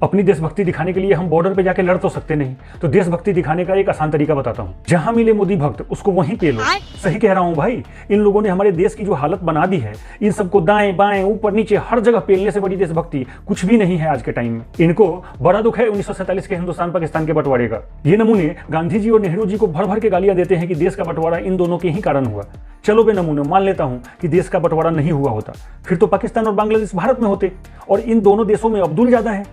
अपनी देशभक्ति दिखाने के लिए हम बॉर्डर पे जाके लड़ तो सकते नहीं, तो देशभक्ति दिखाने का एक आसान तरीका बताता हूँ। जहां मिले मोदी भक्त उसको वहीं पेलो। सही कह रहा हूँ भाई, इन लोगों ने हमारे देश की जो हालत बना दी है, इन सबको दाएं बाएं ऊपर नीचे हर जगह पेलने से बड़ी देशभक्ति कुछ भी नहीं है आज के टाइम में। इनको बड़ा दुख है 1947 के हिंदुस्तान पाकिस्तान के बंटवारे का। ये नमूने गांधी जी और नेहरू जी को भर भर के गालियां देते हैं कि देश का बंटवारा इन दोनों के ही कारण हुआ। चलो बे नमूने मान लेता हूं कि देश का बंटवारा नहीं हुआ होता, फिर तो पाकिस्तान और बांग्लादेश भारत में होते, और इन दोनों देशों में अब्दुल ज्यादा है।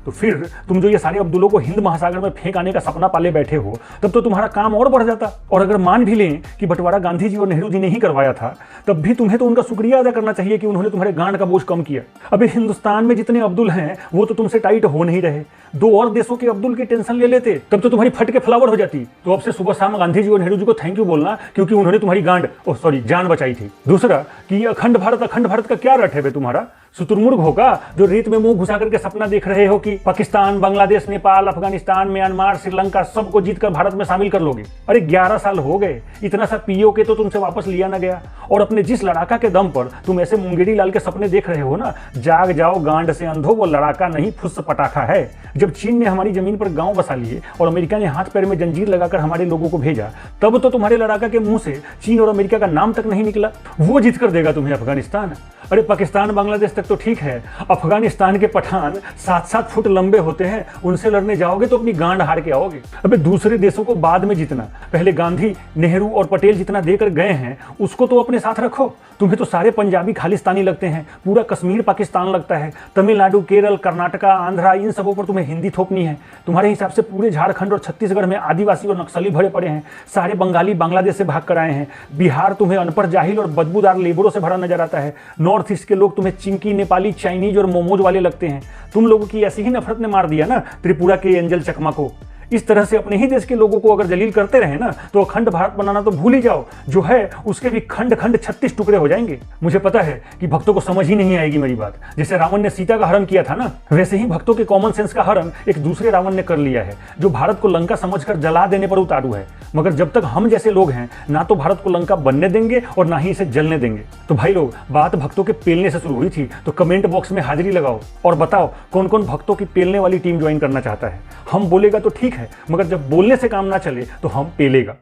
तो फिर तुम जो ये सारे अब्दुलों को हिंद महासागर में फेंक आने का सपना पाले बैठे हो, तब तो तुम्हारा काम और बढ़ जाता। और अगर मान भी लें कि बंटवारा गांधी जी और नेहरू जी ने ही करवाया था, तब भी तुम्हें तो उनका शुक्रिया अदा करना चाहिए कि उन्होंने तुम्हारे गांड का बोझ कम किया। अबे हिंदुस्तान में जितने अब्दुल हैं वो तो तुमसे टाइट हो नहीं रहे, दो और देशों के अब्दुल की टेंशन ले लेते, तब तो तुम्हारी फट के फ्लावर हो जाती। तो अब से सुबह शाम गांधी जी और नेहरू जी को थैंक यू बोलना, क्योंकि उन्होंने तुम्हारी जान बचाई थी। दूसरा कि अखंड भारत का क्या रट है बे तुम्हारा? शुतुरमुर्ग होगा जो रेत में मुंह घुसा करके सपना देख रहे हो कि पाकिस्तान, बांग्लादेश, नेपाल, अफगानिस्तान, म्यांमार, श्रीलंका सबको जीतकर भारत में शामिल कर लोगे। अरे 11 साल हो गए, इतना सा पीओ के तो तुमसे वापस लिया ना गया, और अपने जिस लड़ाका के दम पर तुम ऐसे मुंगेरी लाल के सपने देख रहे हो ना, जाग जाओ गांड से अंधो, वो लड़ाका नहीं फुस पटाखा है। जब चीन ने हमारी जमीन पर गांव बसा लिए और अमेरिका ने हाथ पैर में जंजीर लगाकर हमारे लोगों को भेजा, तब तो तुम्हारे लड़ाका के मुंह से चीन और अमेरिका का नाम तक नहीं निकला। वो जीत कर देगा तुम्हें अफगानिस्तान। अरे पाकिस्तान बांग्लादेश तक तो ठीक है, अफगानिस्तान के पठान 7-7 फुट लंबे होते हैं, उनसे लड़ने जाओगे तो अपनी गांड हार के आओगे। अबे दूसरे देशों को बाद में जीतना, पहले गांधी, नेहरू और पटेल जितना देकर गए हैं उसको तो अपने साथ रखो। तुम्हें तो सारे पंजाबी खालिस्तानी लगते हैं, पूरा कश्मीर पाकिस्तान लगता है, तमिलनाडु, केरल, कर्नाटका, आंध्रा, इन सबों पर तुम्हें हिंदी थोपनी है। तुम्हारे हिसाब से पूरे झारखंड और छत्तीसगढ़ में आदिवासी और नक्सली भरे पड़े हैं, सारे बंगाली बांग्लादेश से भाग कर आए हैं, बिहार तुम्हें अनपढ़, जाहिल और बदबूदार लेबरों से भरा नजर आता है, नॉर्थ ईस्ट के लोग तुम्हें चिंकी, नेपाली, चाइनीज और मोमोज वाले लगते हैं। तुम लोगों की ऐसी ही नफरत ने मार दिया ना त्रिपुरा के एंजल चकमा को। इस तरह से अपने ही देश के लोगों को अगर जलील करते रहे ना, तो अखंड भारत बनाना तो भूल ही जाओ, जो है उसके भी खंड खंड 36 टुकड़े हो जाएंगे। मुझे पता है कि भक्तों को समझ ही नहीं आएगी मेरी बात। जैसे रावण ने सीता का हरण किया था ना, वैसे ही भक्तों के कॉमन सेंस का हरण एक दूसरे रावण ने कर लिया है, जो भारत को लंका समझकर जला देने पर उतारू है। मगर जब तक हम जैसे लोग हैं, ना तो भारत को लंका बनने देंगे और ना ही इसे जलने देंगे। तो भाई लोग, बात भक्तों के पेलने से शुरू हुई थी, तो कमेंट बॉक्स में हाजिरी लगाओ और बताओ कौन कौन भक्तों की पेलने वाली टीम ज्वाइन करना चाहता है। हम बोलेगा तो ठीक है, मगर जब बोलने से काम ना चले तो हम पेलेगा।